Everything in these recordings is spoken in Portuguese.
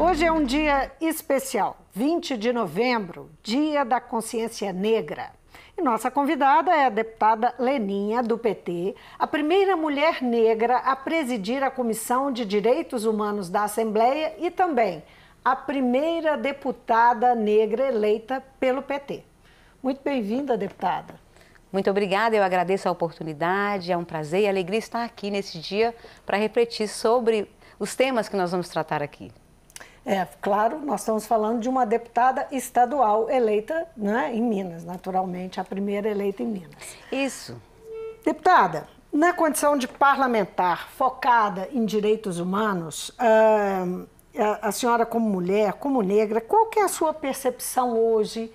Hoje é um dia especial, 20 de novembro, Dia da Consciência Negra. E nossa convidada é a deputada Leninha, do PT, a primeira mulher negra a presidir a Comissão de Direitos Humanos da Assembleia e também a primeira deputada negra eleita pelo PT. Muito bem-vinda, deputada. Muito obrigada, eu agradeço a oportunidade, é um prazer e alegria estar aqui nesse dia para refletir sobre os temas que nós vamos tratar aqui. Claro, nós estamos falando de uma deputada estadual eleita, né, em Minas, naturalmente, a primeira eleita em Minas. Isso. Deputada, na condição de parlamentar focada em direitos humanos, a senhora como mulher, como negra, qual que é a sua percepção hoje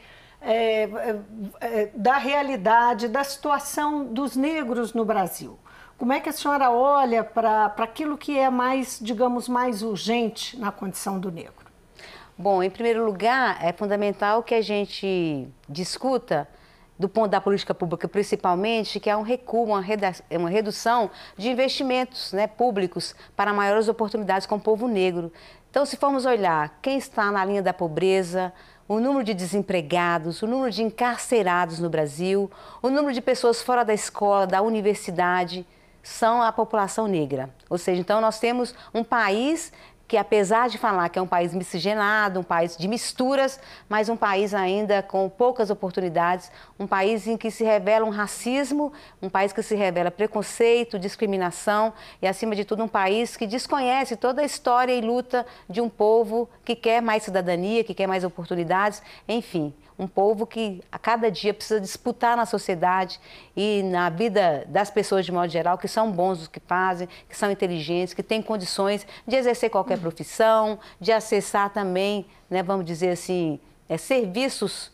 da realidade, da situação dos negros no Brasil? Como é que a senhora olha para aquilo que é mais, digamos, mais urgente na condição do negro? Bom, em primeiro lugar, é fundamental que a gente discuta, do ponto da política pública principalmente, que há um recuo, uma redução de investimentos, né, públicos para maiores oportunidades com o povo negro. Então, se formos olhar quem está na linha da pobreza, o número de desempregados, o número de encarcerados no Brasil, o número de pessoas fora da escola, da universidade, são a população negra. Ou seja, então nós temos um país que, apesar de falar que é um país miscigenado, um país de misturas, mas um país ainda com poucas oportunidades, um país em que se revela um racismo, um país que se revela preconceito, discriminação e, acima de tudo, um país que desconhece toda a história e luta de um povo que quer mais cidadania, que quer mais oportunidades, enfim. Um povo que a cada dia precisa disputar na sociedade e na vida das pessoas de modo geral, que são bons os que fazem, que são inteligentes, que têm condições de exercer qualquer profissão, de acessar também, né, vamos dizer assim, serviços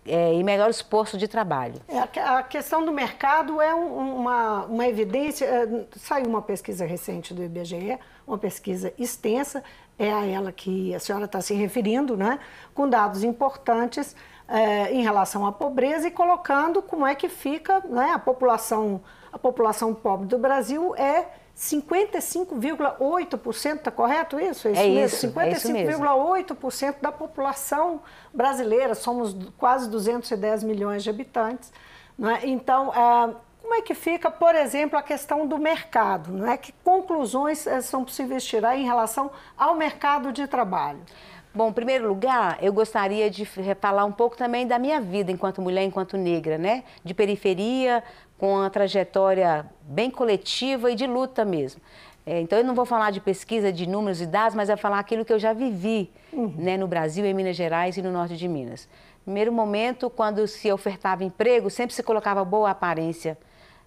e melhores postos de trabalho. A questão do mercado é uma evidência. Saiu uma pesquisa recente do IBGE, uma pesquisa extensa, é a ela que a senhora está se referindo, né, com dados importantes em relação à pobreza e colocando como é que fica, né, a população pobre do Brasil é 55,8%, está correto isso? É isso mesmo. 55,8% da população brasileira, somos quase 210 milhões de habitantes, né? Então, como é que fica, por exemplo, a questão do mercado, não é? Que conclusões são possíveis tirar em relação ao mercado de trabalho? Bom, em primeiro lugar, eu gostaria de falar um pouco também da minha vida enquanto mulher, enquanto negra, né? De periferia, com uma trajetória bem coletiva e de luta mesmo. Então, eu não vou falar de pesquisa, de números e dados, mas eu vou falar aquilo que eu já vivi, né, no Brasil, em Minas Gerais e no norte de Minas. Primeiro momento, quando se ofertava emprego, sempre se colocava boa aparência.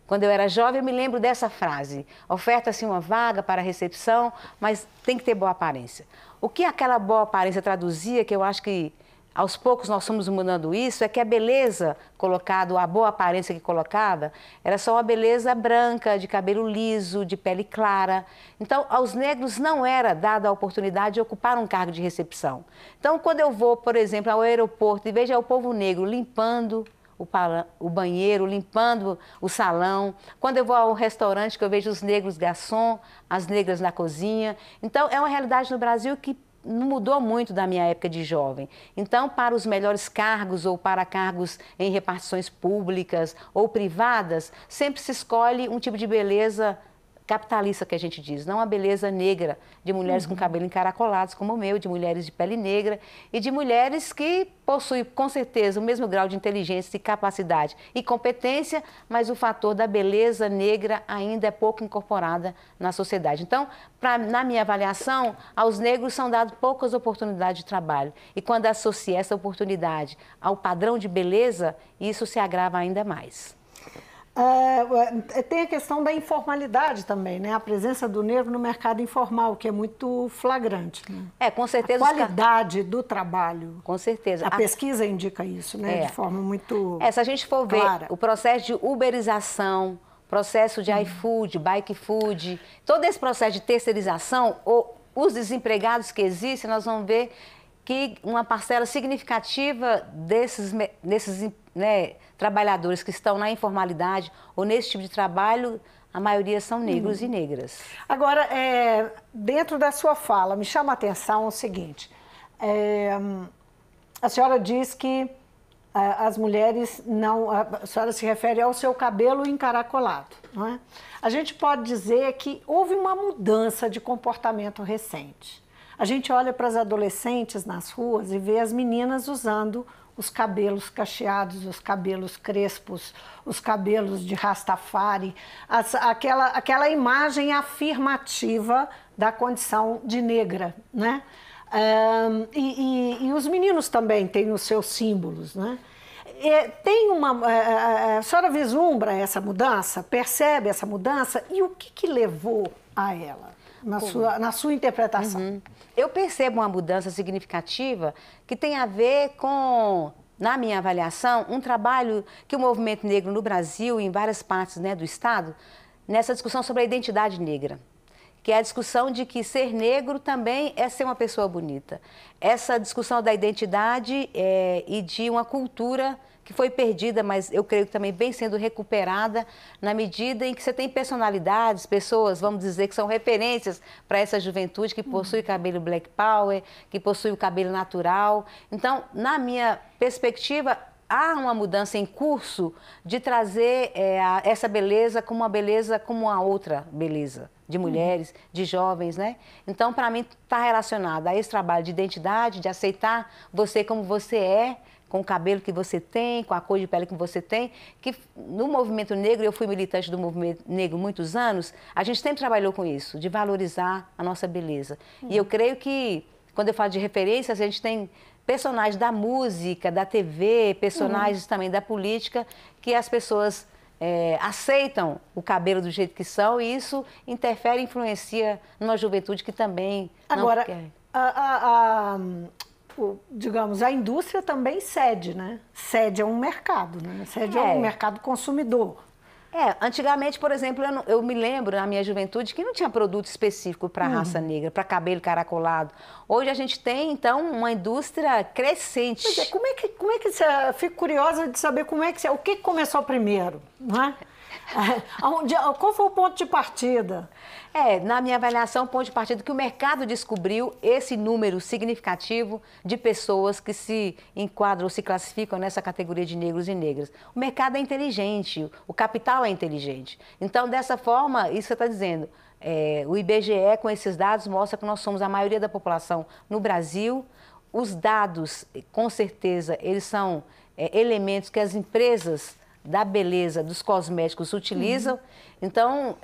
Quando eu era jovem, eu me lembro dessa frase: oferta-se uma vaga para recepção, mas tem que ter boa aparência. O que aquela boa aparência traduzia, que eu acho que aos poucos nós fomos mudando isso, é que a beleza colocada, a boa aparência que colocava, era só uma beleza branca, de cabelo liso, de pele clara. Então, aos negros não era dada a oportunidade de ocupar um cargo de recepção. Então, quando eu vou, por exemplo, ao aeroporto e vejo o povo negro limpando o banheiro, limpando o salão. Quando eu vou ao restaurante, que eu vejo os negros garçom, as negras na cozinha. Então, é uma realidade no Brasil que não mudou muito da minha época de jovem. Então, para os melhores cargos ou para cargos em repartições públicas ou privadas, sempre se escolhe um tipo de beleza capitalista, que a gente diz, não a beleza negra, de mulheres com cabelo encaracolados como o meu, de mulheres de pele negra e de mulheres que possuem com certeza o mesmo grau de inteligência e capacidade e competência, mas o fator da beleza negra ainda é pouco incorporada na sociedade. Então, na minha avaliação, aos negros são dadas poucas oportunidades de trabalho e quando associa essa oportunidade ao padrão de beleza, isso se agrava ainda mais. Tem a questão da informalidade também, né? A presença do negro no mercado informal, que é muito flagrante, né? Com certeza. A qualidade do trabalho. Com certeza. A pesquisa indica isso, né? De forma muito se a gente for clara. Ver o processo de uberização, processo de iFood, Bike Food, todo esse processo de terceirização, os desempregados que existem, nós vamos ver que uma parcela significativa desses trabalhadores que estão na informalidade ou nesse tipo de trabalho a maioria são negros e negras. Agora, dentro da sua fala, me chama a atenção o seguinte, a senhora diz que as mulheres não... A senhora se refere ao seu cabelo encaracolado, não é? A gente pode dizer que houve uma mudança de comportamento recente. A gente olha para as adolescentes nas ruas e vê as meninas usando os cabelos cacheados, os cabelos crespos, os cabelos de Rastafari, aquela imagem afirmativa da condição de negra, né? E os meninos também têm os seus símbolos, né? A senhora vislumbra essa mudança, percebe essa mudança e o que levou a ela, na sua interpretação? Uhum. Eu percebo uma mudança significativa que tem a ver com, na minha avaliação, um trabalho que o movimento negro no Brasil e em várias partes, né, do Estado, nessa discussão sobre a identidade negra, que é a discussão de que ser negro também é ser uma pessoa bonita. Essa discussão da identidade e de uma cultura que foi perdida, mas eu creio que também vem sendo recuperada na medida em que você tem personalidades, pessoas, vamos dizer, que são referências para essa juventude que possui cabelo black power, que possui o cabelo natural. Então, na minha perspectiva, há uma mudança em curso de trazer essa beleza como a outra beleza de mulheres, de jovens, né? Então, para mim, está relacionado a esse trabalho de identidade, de aceitar você como você é, com o cabelo que você tem, com a cor de pele que você tem, que no movimento negro, eu fui militante do movimento negro muitos anos, a gente sempre trabalhou com isso, de valorizar a nossa beleza. E eu creio que, quando eu falo de referências, a gente tem personagens da música, da TV, personagens também da política, que as pessoas aceitam o cabelo do jeito que são, e isso interfere e influencia numa juventude que também Agora, não quer. Digamos, a indústria também cede, né? Cede a um mercado, né? Cede a um mercado consumidor. Antigamente, por exemplo, eu me lembro na minha juventude que não tinha produto específico para a raça negra, para cabelo caracolado. Hoje a gente tem, então, uma indústria crescente. Pois é, como é que você... Fico curiosa de saber o que começou primeiro, não é? Qual foi o ponto de partida? Na minha avaliação, o ponto de partida é que o mercado descobriu esse número significativo de pessoas que se enquadram ou se classificam nessa categoria de negros e negras. O mercado é inteligente, o capital é inteligente. Então, dessa forma, isso que você está dizendo, o IBGE, com esses dados, mostra que nós somos a maioria da população no Brasil. Os dados, com certeza, eles são elementos que as empresas da beleza, dos cosméticos utilizam. Então,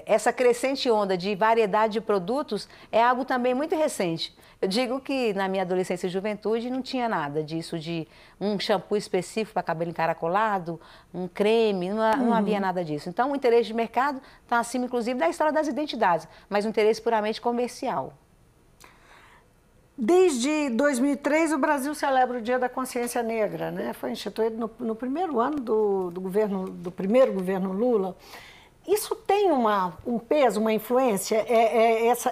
essa crescente onda de variedade de produtos é algo também muito recente. Eu digo que na minha adolescência e juventude não tinha nada disso, de um shampoo específico para cabelo encaracolado, um creme, não havia nada disso. Então, o interesse de mercado está acima, inclusive, da história das identidades, mas um interesse puramente comercial. Desde 2003, o Brasil celebra o Dia da Consciência Negra, né? Foi instituído no primeiro ano do primeiro governo Lula. Isso tem um peso, uma influência?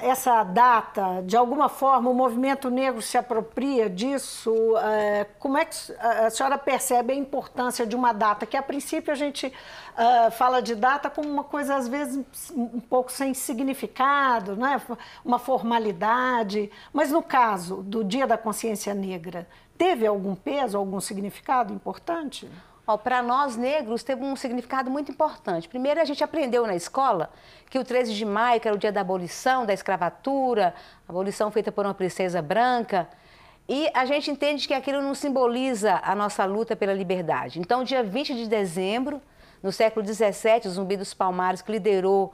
Essa data, de alguma forma, o movimento negro se apropria disso? Como é que a senhora percebe a importância de uma data? Que, a princípio, a gente fala de data como uma coisa, às vezes, um pouco sem significado, né? Uma formalidade. Mas, no caso do Dia da Consciência Negra, teve algum peso, algum significado importante? Para nós, negros, teve um significado muito importante. Primeiro, a gente aprendeu na escola que o 13 de maio, que era o dia da abolição da escravatura, abolição feita por uma princesa branca, e a gente entende que aquilo não simboliza a nossa luta pela liberdade. Então, dia 20 de dezembro, no século XVII, o Zumbi dos Palmares, que liderou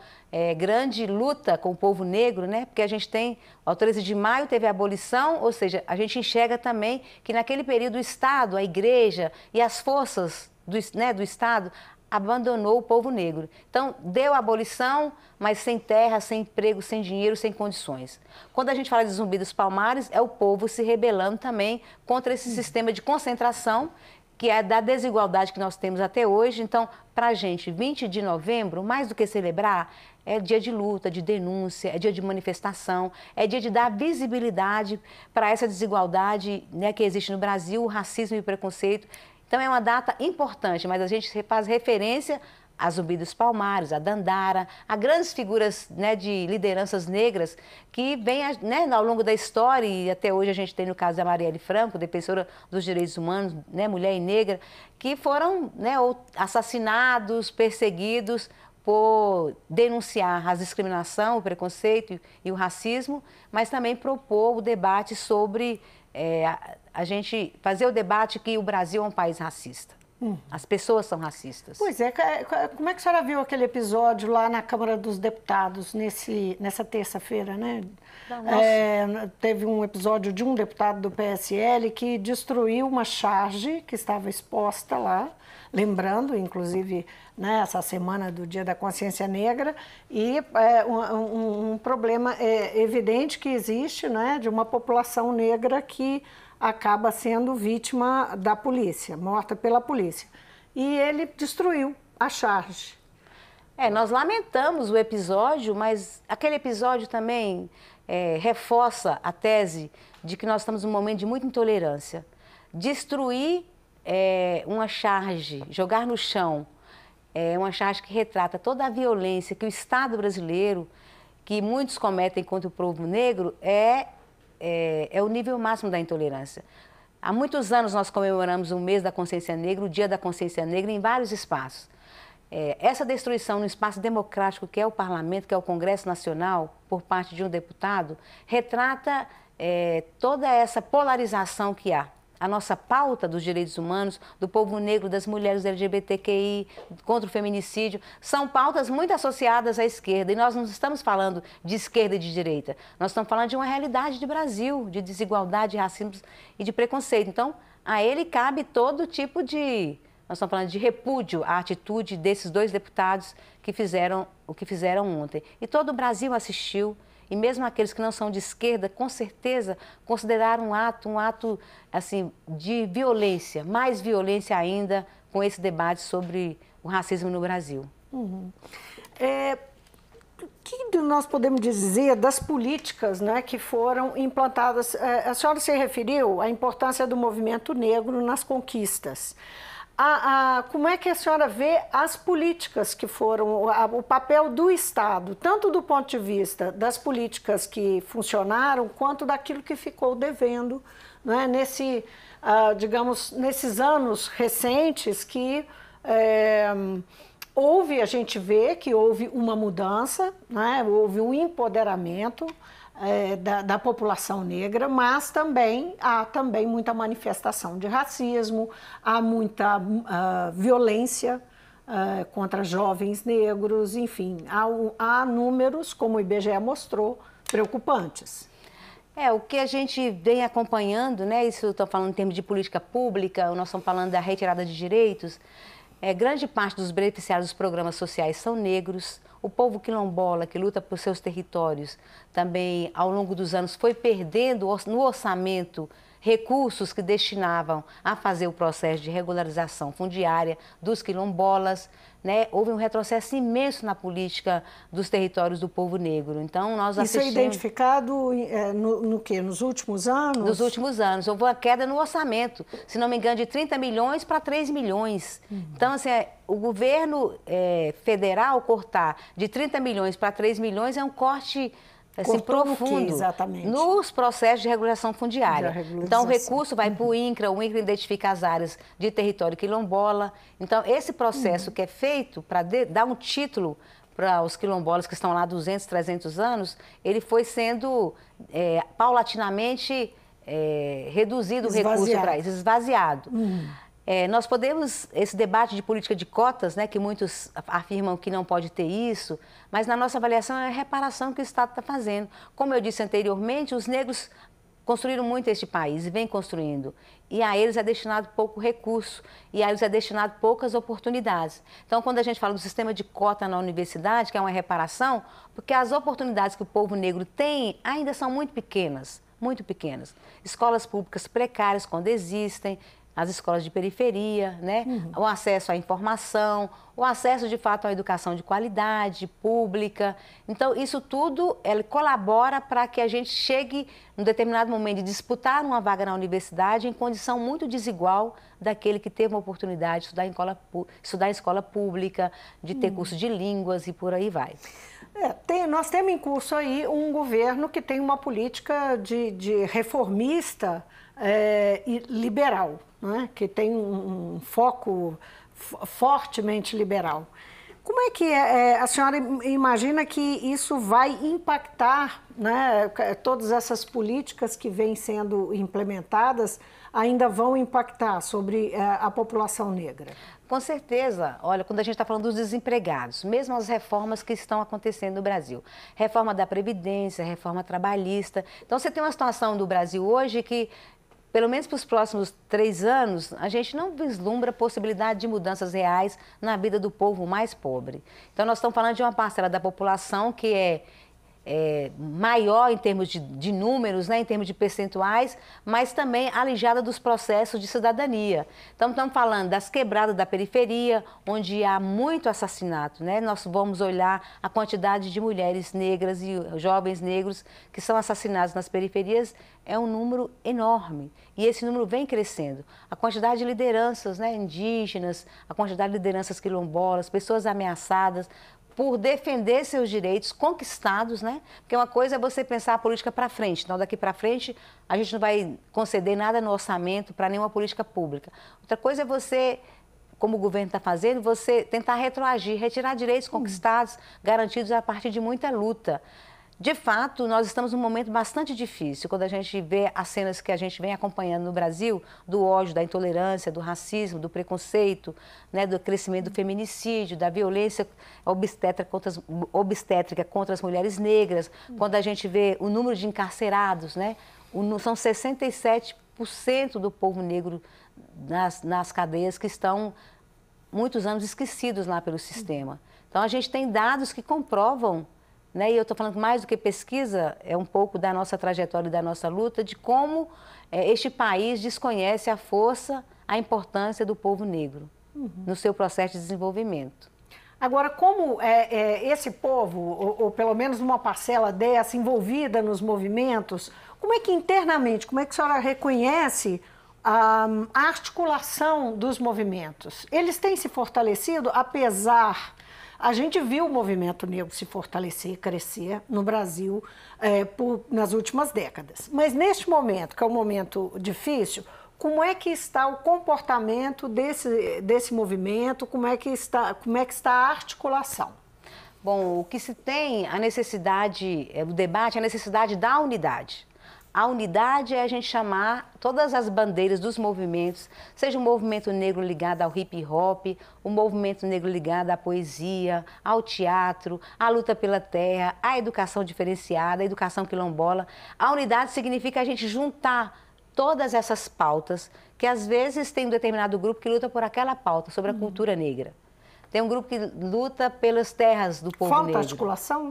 grande luta com o povo negro, né? Porque a gente tem, ao 13 de maio teve a abolição, ou seja, a gente enxerga também que naquele período o Estado, a Igreja e as forças do Estado abandonou o povo negro. Então, deu a abolição, mas sem terra, sem emprego, sem dinheiro, sem condições. Quando a gente fala de Zumbi dos Palmares, é o povo se rebelando também contra esse sistema de concentração, que é da desigualdade que nós temos até hoje. Então, para a gente, 20 de novembro, mais do que celebrar, é dia de luta, de denúncia, é dia de manifestação, é dia de dar visibilidade para essa desigualdade, né, que existe no Brasil, o racismo e o preconceito. Então, é uma data importante, mas a gente faz referência a Zumbi dos Palmares, a Dandara, a grandes figuras, né, de lideranças negras que vêm, né, ao longo da história, e até hoje a gente tem no caso da Marielle Franco, defensora dos direitos humanos, né, mulher e negra, que foram, né, assassinados, perseguidos por denunciar a discriminação, o preconceito e o racismo, mas também propor o debate sobre a gente fazer o debate que o Brasil é um país racista. As pessoas são racistas. Pois é, como é que a senhora viu aquele episódio lá na Câmara dos Deputados nessa terça-feira, né? Teve um episódio de um deputado do PSL que destruiu uma charge que estava exposta lá, lembrando, inclusive, né, essa semana do Dia da Consciência Negra, e um problema evidente que existe, né, de uma população negra que acaba sendo vítima da polícia, morta pela polícia. E ele destruiu a charge. Nós lamentamos o episódio, mas aquele episódio também reforça a tese de que nós estamos num momento de muita intolerância. Destruir uma charge, jogar no chão, uma charge que retrata toda a violência que o Estado brasileiro, que muitos cometem contra o povo negro, é o nível máximo da intolerância. Há muitos anos nós comemoramos o mês da consciência negra, o Dia da Consciência Negra, em vários espaços. Essa destruição no espaço democrático que é o Parlamento, que é o Congresso Nacional, por parte de um deputado, retrata toda essa polarização que há. A nossa pauta dos direitos humanos, do povo negro, das mulheres LGBTQI, contra o feminicídio, são pautas muito associadas à esquerda. E nós não estamos falando de esquerda e de direita. Nós estamos falando de uma realidade de Brasil, de desigualdade, de racismo e de preconceito. Então, a ele cabe todo tipo de... Nós estamos falando de repúdio à atitude desses dois deputados que fizeram o que fizeram ontem. E todo o Brasil assistiu. E mesmo aqueles que não são de esquerda, com certeza, consideraram um ato assim, de violência, mais violência ainda, com esse debate sobre o racismo no Brasil. O que nós podemos dizer das políticas, né, que foram implantadas? A senhora se referiu à importância do movimento negro nas conquistas. Como é que a senhora vê as políticas que foram, o papel do Estado, tanto do ponto de vista das políticas que funcionaram, quanto daquilo que ficou devendo, né, digamos, nesses anos recentes que a gente vê que houve uma mudança, né, houve um empoderamento da população negra, mas também há muita manifestação de racismo, há muita violência contra jovens negros, enfim, há números, como o IBGE mostrou, preocupantes. O que a gente vem acompanhando, né, isso eu estou falando em termos de política pública, nós estamos falando da retirada de direitos, grande parte dos beneficiários dos programas sociais são negros. O povo quilombola, que luta por seus territórios, também, ao longo dos anos, foi perdendo no orçamento recursos que destinavam a fazer o processo de regularização fundiária dos quilombolas, né? Houve um retrocesso imenso na política dos territórios do povo negro. Então, nós assistimos... Isso é identificado no quê? Nos últimos anos? Nos últimos anos. Houve uma queda no orçamento, se não me engano, de 30 milhões para 3 milhões. Então, assim, o governo federal cortar de 30 milhões para 3 milhões é um corte... assim, profundo, exatamente? Nos processos de regularização fundiária. Então, o recurso vai para o INCRA identifica as áreas de território quilombola. Então, esse processo que é feito para dar um título para os quilombolas que estão lá há 200, 300 anos, ele foi sendo paulatinamente reduzido o recurso para isso, esvaziado. Nós podemos, esse debate de política de cotas, né, que muitos afirmam que não pode ter isso, mas na nossa avaliação é a reparação que o Estado está fazendo. Como eu disse anteriormente, os negros construíram muito este país e vem construindo. E a eles é destinado pouco recurso, e a eles é destinado poucas oportunidades. Então, quando a gente fala do sistema de cota na universidade, que é uma reparação, porque as oportunidades que o povo negro tem ainda são muito pequenas. Muito pequenas. Escolas públicas precárias, quando existem, as escolas de periferia, né? O acesso à informação, o acesso de fato à educação de qualidade, pública. Então, isso tudo ele colabora para que a gente chegue, num determinado momento, de disputar uma vaga na universidade em condição muito desigual daquele que teve uma oportunidade de estudar em escola pública, de ter curso de línguas e por aí vai. Nós temos em curso aí um governo que tem uma política de reformista e liberal, né? Que tem um foco fortemente liberal. Como é que a senhora imagina que isso vai impactar, né? Todas essas políticas que vêm sendo implementadas ainda vão impactar sobre a população negra? Com certeza. Olha, quando a gente está falando dos desempregados, mesmo as reformas que estão acontecendo no Brasil, reforma da Previdência, reforma trabalhista. Então, você tem uma situação do Brasil hoje que, pelo menos para os próximos 3 anos, a gente não vislumbra a possibilidade de mudanças reais na vida do povo mais pobre. Então, nós estamos falando de uma parcela da população que é maior em termos de números, né, em termos de percentuais, mas também alijada dos processos de cidadania. Então, estamos falando das quebradas da periferia, onde há muito assassinato, né? Nós vamos olhar a quantidade de mulheres negras e jovens negros que são assassinados nas periferias, é um número enorme. E esse número vem crescendo. A quantidade de lideranças, né, indígenas, a quantidade de lideranças quilombolas, pessoas ameaçadas por defender seus direitos conquistados, né? Porque uma coisa é você pensar a política para frente. Então, daqui para frente, a gente não vai conceder nada no orçamento para nenhuma política pública. Outra coisa é você, como o governo está fazendo, você tentar retroagir, retirar direitos conquistados, garantidos a partir de muita luta. De fato, nós estamos num momento bastante difícil, quando a gente vê as cenas que a gente vem acompanhando no Brasil, do ódio, da intolerância, do racismo, do preconceito, né, do crescimento do feminicídio, da violência obstétrica contra as mulheres negras, quando a gente vê o número de encarcerados, né, são 67% do povo negro nas cadeias que estão muitos anos esquecidos lá pelo sistema. Então, a gente tem dados que comprovam, né? E eu estou falando mais do que pesquisa, é um pouco da nossa trajetória e da nossa luta, de como este país desconhece a força, a importância do povo negro no seu processo de desenvolvimento. Agora, como esse povo, ou pelo menos uma parcela dessa, envolvida nos movimentos, como é que internamente, como é que a senhora reconhece a articulação dos movimentos? Eles têm se fortalecido, apesar... A gente viu o movimento negro se fortalecer, crescer no Brasil nas últimas décadas. Mas neste momento, que é um momento difícil, como é que está o comportamento desse movimento, como é que está a articulação? Bom, o que se tem, a necessidade, o debate, a necessidade da unidade. A unidade é a gente chamar todas as bandeiras dos movimentos, seja um movimento negro ligado ao hip hop, um movimento negro ligado à poesia, ao teatro, à luta pela terra, à educação diferenciada, à educação quilombola. A unidade significa a gente juntar todas essas pautas, que às vezes tem um determinado grupo que luta por aquela pauta, sobre a cultura negra. Tem um grupo que luta pelas terras do povo negro. Falta articulação?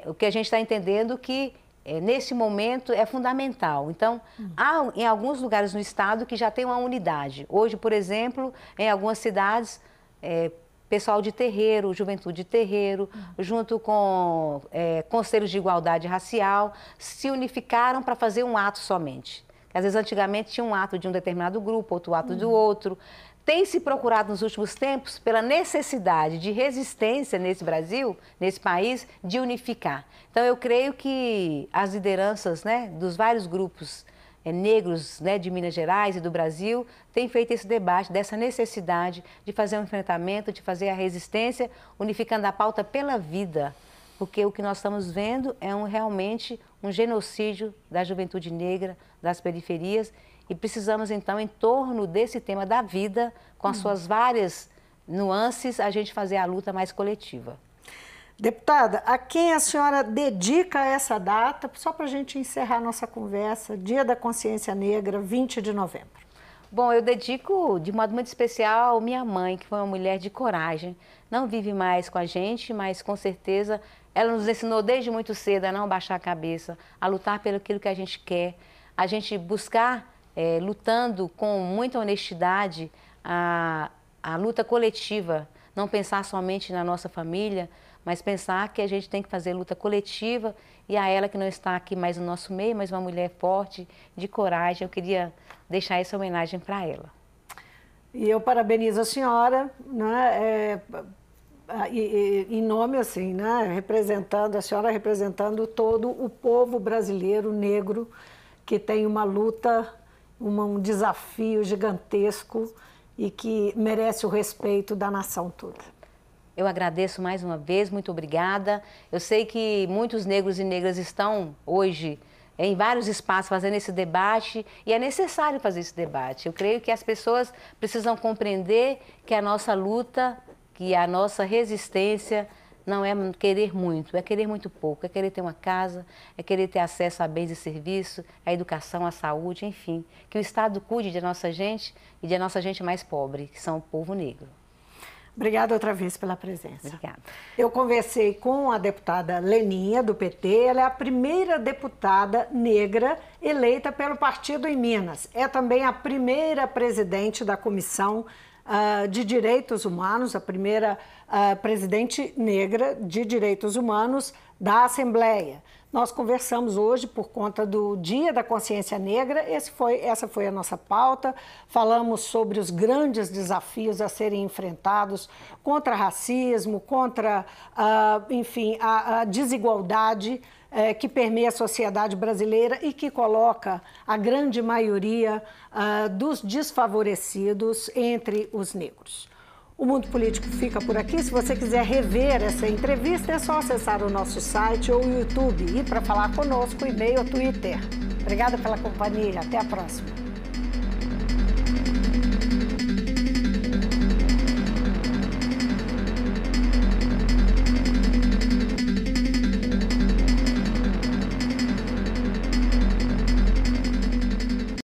O que a gente está entendendo que nesse momento é fundamental. Então, há em alguns lugares no estado que já tem uma unidade. Hoje, por exemplo, em algumas cidades, pessoal de terreiro, juventude de terreiro, junto com conselhos de igualdade racial, se unificaram para fazer um ato somente. Às vezes, antigamente, tinha um ato de um determinado grupo, outro ato do outro. Tem se procurado nos últimos tempos pela necessidade de resistência nesse Brasil, nesse país, de unificar. Então, eu creio que as lideranças, né, dos vários grupos negros, né, de Minas Gerais e do Brasil têm feito esse debate dessa necessidade de fazer um enfrentamento, de fazer a resistência, unificando a pauta pela vida. Porque o que nós estamos vendo é realmente um genocídio da juventude negra, das periferias. E precisamos, então, em torno desse tema da vida, com as suas várias nuances, a gente fazer a luta mais coletiva. Deputada, a quem a senhora dedica essa data, só para a gente encerrar nossa conversa, Dia da Consciência Negra, 20 de novembro? Bom, eu dedico de modo muito especial minha mãe, que foi uma mulher de coragem. Não vive mais com a gente, mas com certeza ela nos ensinou desde muito cedo a não baixar a cabeça, a lutar pelo aquilo que a gente quer, a gente buscar lutando com muita honestidade a luta coletiva, não pensar somente na nossa família, mas pensar que a gente tem que fazer luta coletiva, e a ela que não está aqui mais no nosso meio, mas uma mulher forte, de coragem, eu queria deixar essa homenagem para ela. E eu parabenizo a senhora, né, em nome assim, né, representando, a senhora representando todo o povo brasileiro negro, que tem uma luta, um desafio gigantesco e que merece o respeito da nação toda. Eu agradeço mais uma vez, muito obrigada. Eu sei que muitos negros e negras estão hoje em vários espaços fazendo esse debate, e é necessário fazer esse debate. Eu creio que as pessoas precisam compreender que a nossa luta, que a nossa resistência não é querer muito, é querer muito pouco, é querer ter uma casa, é querer ter acesso a bens e serviços, à educação, à saúde, enfim. Que o Estado cuide de nossa gente e de nossa gente mais pobre, que são o povo negro. Obrigada outra vez pela presença. Obrigada. Eu conversei com a deputada Leninha, do PT. Ela é a primeira deputada negra eleita pelo partido em Minas. É também a primeira presidente da Comissão de Direitos Humanos, a primeira presidente negra de Direitos Humanos da Assembleia. Nós conversamos hoje por conta do Dia da Consciência Negra, essa foi a nossa pauta. Falamos sobre os grandes desafios a serem enfrentados contra racismo, contra, enfim, a desigualdade que permeia a sociedade brasileira e que coloca a grande maioria dos desfavorecidos entre os negros. O Mundo Político fica por aqui. Se você quiser rever essa entrevista, é só acessar o nosso site ou o YouTube. E para falar conosco, e-mail ou Twitter. Obrigada pela companhia. Até a próxima.